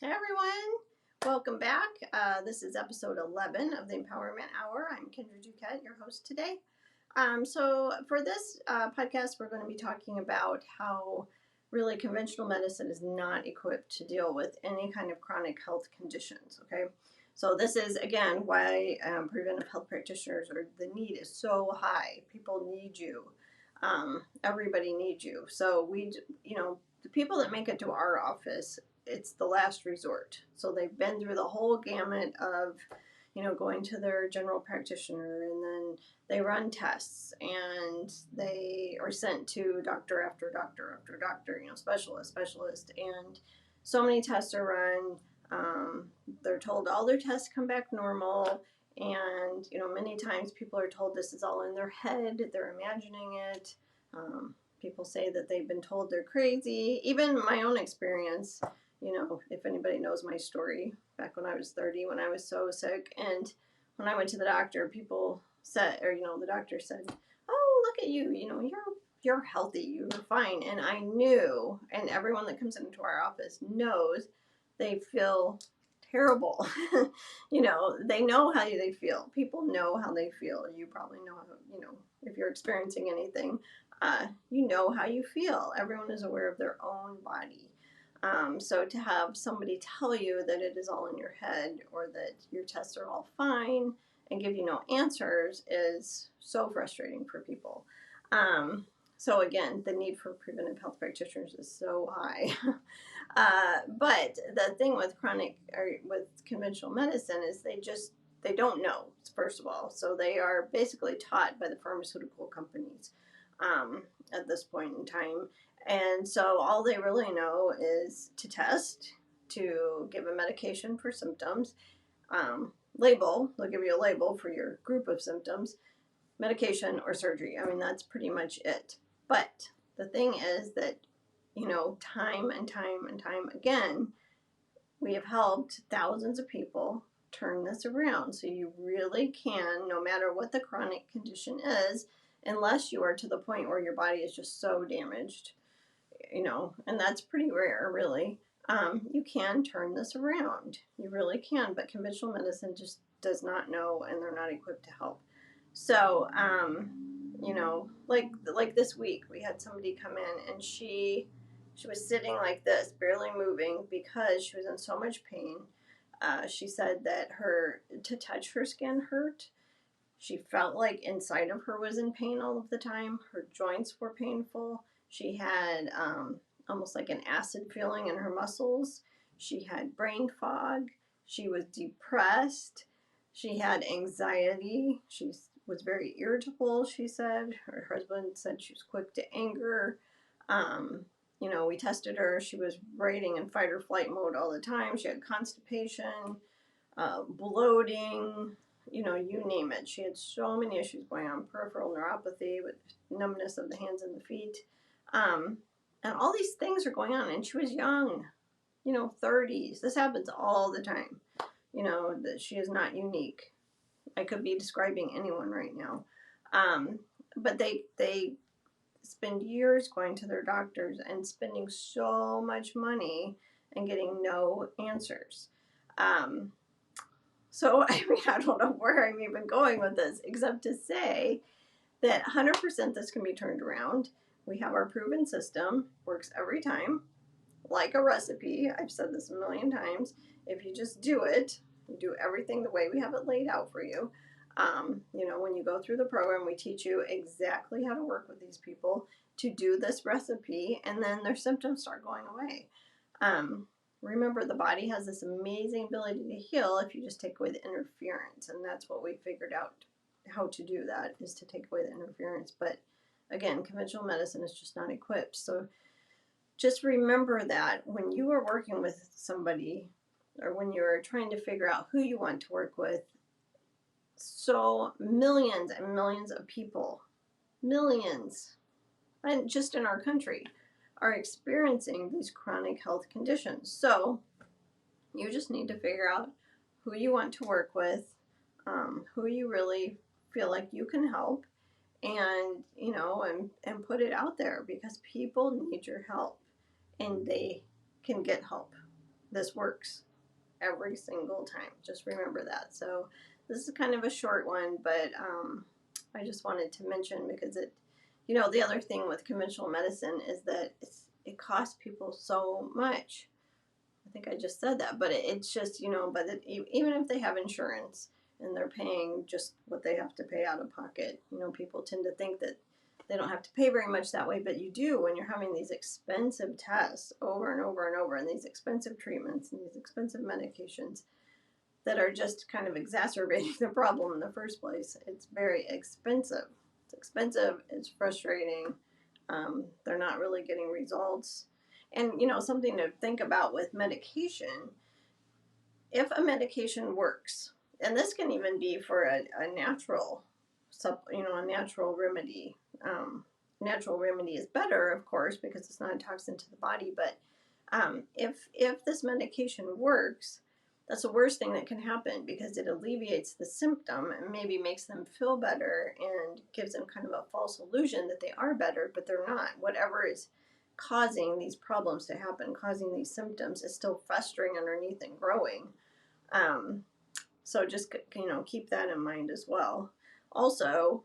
Hey everyone, welcome back. This is episode 11 of the Empowerment Hour. I'm Kendra Duquette, your host today. So for this podcast, we're going to be talking about how really conventional medicine is not equipped to deal with any kind of chronic health conditions. Okay, so this is again why preventive health practitioners the need is so high. People need you. Everybody needs you. So the people that make it to our office, it's the last resort. So they've been through the whole gamut of, going to their general practitioner, and then they run tests, and they are sent to doctor after doctor after doctor, specialist, and so many tests are run. They're told all their tests come back normal, and many times people are told this is all in their head, they're imagining it. People say that they've been told they're crazy. Even my own experience, if anybody knows my story, back when I was 30, when I was so sick, and when I went to the doctor, people said, or the doctor said, "Oh, look at you, you're healthy, you're fine." And I knew, and everyone that comes into our office knows, they feel terrible. They know how they feel. People know how they feel. You probably know how, if you're experiencing anything, you know how you feel. Everyone is aware of their own body. So to have somebody tell you that it is all in your head, or that your tests are all fine, and give you no answers is so frustrating for people. So again, the need for preventive health practitioners is so high. But the thing with with conventional medicine is they don't know, first of all. So they are basically taught by the pharmaceutical companies at this point in time. And so all they really know is to test, to give a medication for symptoms, they'll give you a label for your group of symptoms, medication, or surgery. I mean, that's pretty much it. But the thing is that, time and time and time again, we have helped thousands of people turn this around. So you really can, no matter what the chronic condition is, unless you are to the point where your body is just so damaged, and that's pretty rare, really. You can turn this around. You really can, but conventional medicine just does not know, and they're not equipped to help. So, like this week, we had somebody come in, and she was sitting like this, barely moving, because she was in so much pain. She said that to touch her skin hurt. She felt like inside of her was in pain all of the time. Her joints were painful. She had almost like an acid feeling in her muscles. She had brain fog. She was depressed. She had anxiety. She was very irritable, she said. Her husband said she was quick to anger. We tested her. She was rating in fight or flight mode all the time. She had constipation, bloating, you name it. She had so many issues going on, peripheral neuropathy with numbness of the hands and the feet. And all these things are going on. And she was young, 30s. This happens all the time. That she is not unique. I could be describing anyone right now. But they spend years going to their doctors and spending so much money and getting no answers. So, I mean, I don't know where I'm even going with this, except to say that 100% this can be turned around. We have our proven system, works every time, like a recipe. I've said this a million times. If you just do it, you do everything the way we have it laid out for you. When you go through the program, we teach you exactly how to work with these people to do this recipe, and then their symptoms start going away. Remember, the body has this amazing ability to heal if you just take away the interference, and that's what we figured out how to do, that is to take away the interference. But again, conventional medicine is just not equipped. So just remember that when you are working with somebody, or when you're trying to figure out who you want to work with, so millions and millions of people, millions, and just in our country, are experiencing these chronic health conditions. So you just need to figure out who you want to work with, who you really feel like you can help, and and put it out there, because people need your help, and they can get help. this works every single time. Just remember that. So this is kind of a short one, but I just wanted to mention because it, the other thing with conventional medicine is that it costs people so much. I think I just said that, but it's just, but even if they have insurance and they're paying just what they have to pay out of pocket, people tend to think that they don't have to pay very much that way, but you do when you're having these expensive tests over and over and over, and these expensive treatments and these expensive medications that are just kind of exacerbating the problem in the first place. It's very expensive. It's expensive. It's frustrating. They're not really getting results. And, something to think about with medication, if a medication works, and this can even be for a natural, a natural remedy. Natural remedy is better, of course, because it's not a toxin to the body. But if this medication works, that's the worst thing that can happen because it alleviates the symptom and maybe makes them feel better and gives them kind of a false illusion that they are better, but they're not. Whatever is causing these problems to happen, causing these symptoms, is still festering underneath and growing. So just, keep that in mind as well. Also,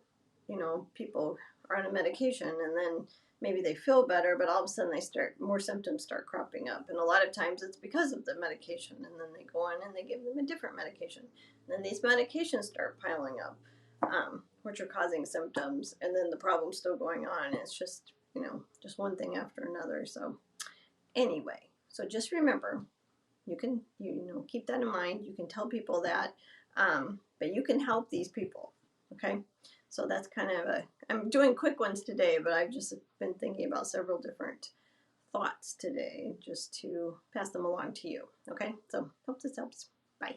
people are on a medication and then maybe they feel better, but all of a sudden more symptoms start cropping up. And a lot of times it's because of the medication, and then they go on and they give them a different medication. And then these medications start piling up, which are causing symptoms, and then the problem's still going on. It's just, just one thing after another. So anyway, so just remember, you can, keep that in mind. You can tell people that, but you can help these people. Okay. So that's kind of I'm doing quick ones today, but I've just been thinking about several different thoughts today just to pass them along to you. Okay. So hope this helps. Bye.